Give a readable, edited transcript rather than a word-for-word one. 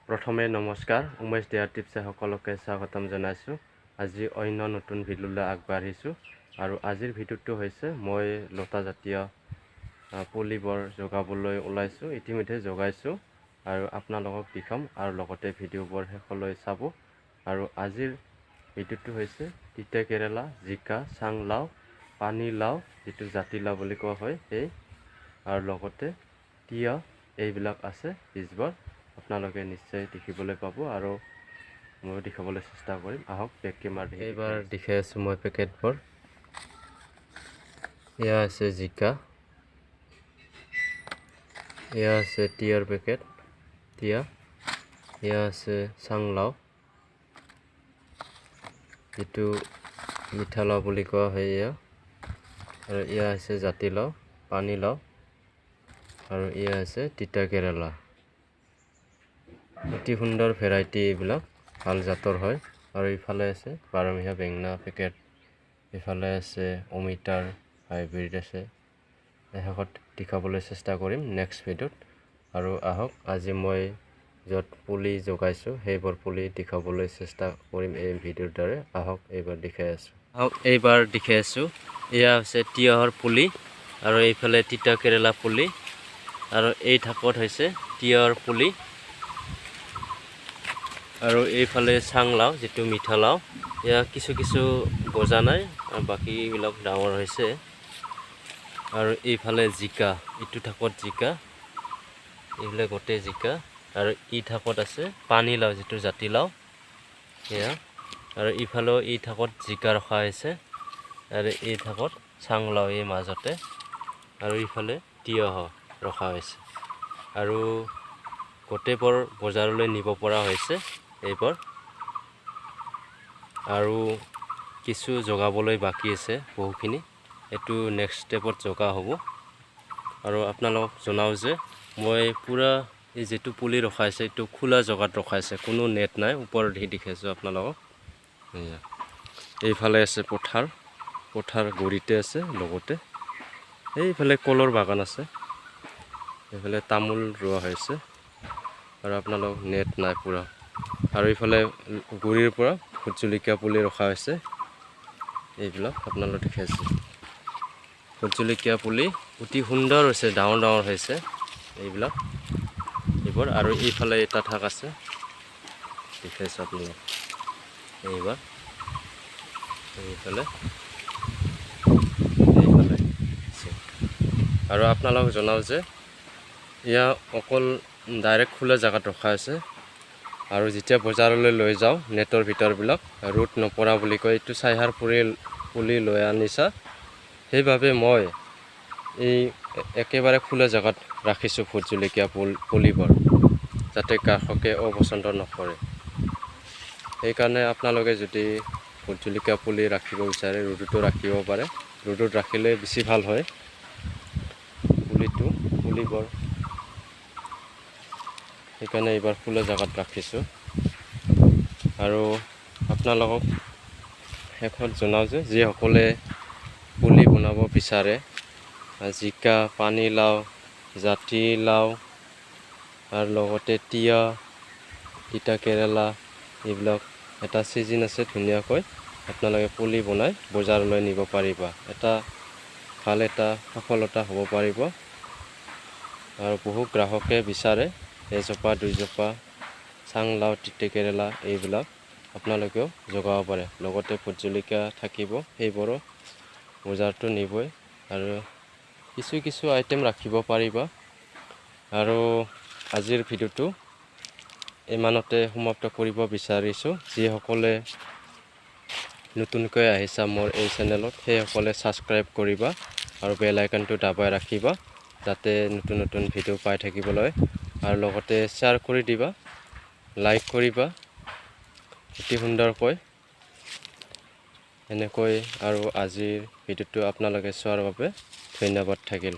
প্ৰথমে নমস্কাৰ উমেশ দেয়া টিপছে সকলোকে স্বাগতম জনাইছোঁ। আজি অন্য নতুন ভিডিঅ'লৈ আগবাঢ়িছোঁ আৰু আজিৰ ভিডিঅ'টো হৈছে মই লতা জাতীয় পুলিবোৰ জগাবলৈ ওলাইছোঁ, ইতিমধ্যে জগাইছোঁ আৰু আপোনালোকক দেখাম আৰু লগতে ভিডিঅ'বোৰ শেষলৈ চাব। আৰু আজিৰ ভিডিঅ'টো হৈছে তিতা কেৰেলা, জিকা, চাংলাও, পানীলাও যিটো জাতিলাও বুলি কোৱা হয় সেই, আৰু লগতে তিয়ঁহ এইবিলাক আছে বীজবোৰ আপোনালোকে নিশ্চয় দেখিবলৈ পাব আৰু মই দেখাবলৈ চেষ্টা কৰিম। আহক বেক কেমেৰা এইবাৰ দেখাই আছোঁ মই পেকেটবোৰ। এয়া আছে জিকা, এয়া আছে তিয়ঁহৰ পেকেট তিয়ঁহ, এয়া আছে চাংলাও যিটো মিঠালাও বুলি কোৱা হয় এয়া, আৰু এয়া আছে জাতিলাও, পানীলাও, আৰু এয়া আছে তিতা কেৰেলা। অতি সুন্দৰ ভেৰাইটি, এইবিলাক ভাল জাতৰ হয়। আৰু ইফালে আছে বাৰমহীয়া বেঙেনা পেকেট, ইফালে আছে অমিতাৰ হাইব্ৰিড আছে। শেষত দেখাবলৈ চেষ্টা কৰিম নেক্সট ভিডিঅ'ত। আৰু আহক আজি মই য'ত পুলি জগাইছোঁ সেইবোৰ পুলি দেখাবলৈ চেষ্টা কৰিম এই ভিডিঅ'ৰ দ্বাৰা। আহক এইবাৰ দেখাই আছোঁ। আহক এইবাৰ দেখাই আছোঁ। এয়া হৈছে তিয়ঁহৰ পুলি আৰু এইফালে তিতা কেৰেলা পুলি, আৰু এই ঢাপত হৈছে তিয়ঁহৰ পুলি, আৰু এইফালে চাংলাও যিটো মিঠালাও। এয়া কিছু কিছু গজা নাই আৰু বাকীবিলাক ডাঙৰ হৈছে। আৰু এইফালে জিকা, ইটো ঢাপত জিকা, এইফালে গোটেই জিকা, আৰু ই ঢাপত আছে পানীলাও যিটো জাতিলাও এয়া, আৰু ইফালেও এই ঢাপত জিকা ৰখা হৈছে, আৰু এই ঢাপত চাংলাও এই মাজতে, আৰু ইফালে তিয়ঁহ ৰখা হৈছে। আৰু গোটেইবোৰ বজাৰলৈ নিব পৰা হৈছে এইবোৰ, আৰু কিছু জগাবলৈ বাকী আছে বহুখিনি, এইটো নেক্সট ষ্টেপত জগা হ'ব। আৰু আপোনালোকক জনাওঁ যে মই পূৰা এই যিটো পুলি ৰখাইছে এইটো খোলা জেগাত ৰখাইছে, কোনো নেট নাই, ওপৰত দেখাইছোঁ আপোনালোকক। এইফালে আছে পথাৰ গুৰিতে আছে, লগতে এইফালে কলৰ বাগান আছে, এইফালে তামোল ৰোৱা হৈছে, আৰু আপোনালোক নেট নাই পূৰা। আৰু এইফালে গুৰিৰ পৰা ভোট জলকীয়া পুলি ৰখা হৈছে, এইবিলাক আপোনালোক দেখাইছে ভোট জলকীয়া পুলি অতি সুন্দৰ হৈছে, ডাঙৰ ডাঙৰ হৈছে এইবিলাক এইবোৰ। আৰু এইফালে এটা ঠাক আছে দেখাইছোঁ আপোনালোক, এইবাৰ এইফালে আৰু আপোনালোক জনাওঁ যে এয়া অকল ডাইৰেক্ট খোলা জেগাত ৰখা আছে, আৰু যেতিয়া বজাৰলৈ লৈ যাওঁ নেটৰ ভিতৰবিলাক ৰ'দ নপৰা বুলি কয়, এইটো চাইহাৰ পুলি লৈ আনিছা, সেইবাবে মই এই একেবাৰে খোলা জেগাত ৰাখিছোঁ ভোট জলকীয়া পুলিবোৰ, যাতে গ্ৰাহকে অপচন্দ নকৰে। সেইকাৰণে আপোনালোকে যদি ভোট জলকীয়া পুলি ৰাখিব বিচাৰে ৰ'দতো ৰাখিব পাৰে, ৰ'দত ৰাখিলে বেছি ভাল হয় পুলিবোৰ। সেইকাৰণে এইবাৰ খোলা জেগাত ৰাখিছোঁ। আৰু আপোনালোকক শেষত জনাওঁ যে যিসকলে পুলি বনাব বিচাৰে, জিকা, পানীলাও, জাতিলাও, আৰু লগতে তিয়ঁহ, তিতা কেৰেলা, এইবিলাক এটা ছিজন আছে ধুনীয়াকৈ আপোনালোকে পুলি বনাই বজাৰলৈ নিব পাৰিবা, এটা ভাল এটা সফলতা হ'ব পাৰিব। আৰু বহু গ্ৰাহকে বিচাৰে এজোপা দুইজোপা চাংলাও, তিতা কেৰেলা এইবিলাক আপোনালোকেও জগাব পাৰে, লগতে ভোট জলকীয়া থাকিব, সেইবোৰো বজাৰটো নিবই, আৰু কিছু আইটেম ৰাখিব পাৰিবা। আৰু আজিৰ ভিডিঅ'টো ইমানতে সমাপ্ত কৰিব বিচাৰিছোঁ। যিসকলে নতুনকৈ আহিছা মোৰ এই চেনেলত সেইসকলে ছাবস্ক্ৰাইব কৰিবা আৰু বেল আইকনটো দাবাই ৰাখিবা, যাতে নতুন নতুন ভিডিঅ' পাই থাকিবলৈ, আৰু লগতে শ্বেয়াৰ কৰি দিবা, লাইক কৰিবা অতি সুন্দৰকৈ এনেকৈ। আৰু আজিৰ ভিডিঅ'টো আপোনালোকে চোৱাৰ বাবে ধন্যবাদ থাকিল।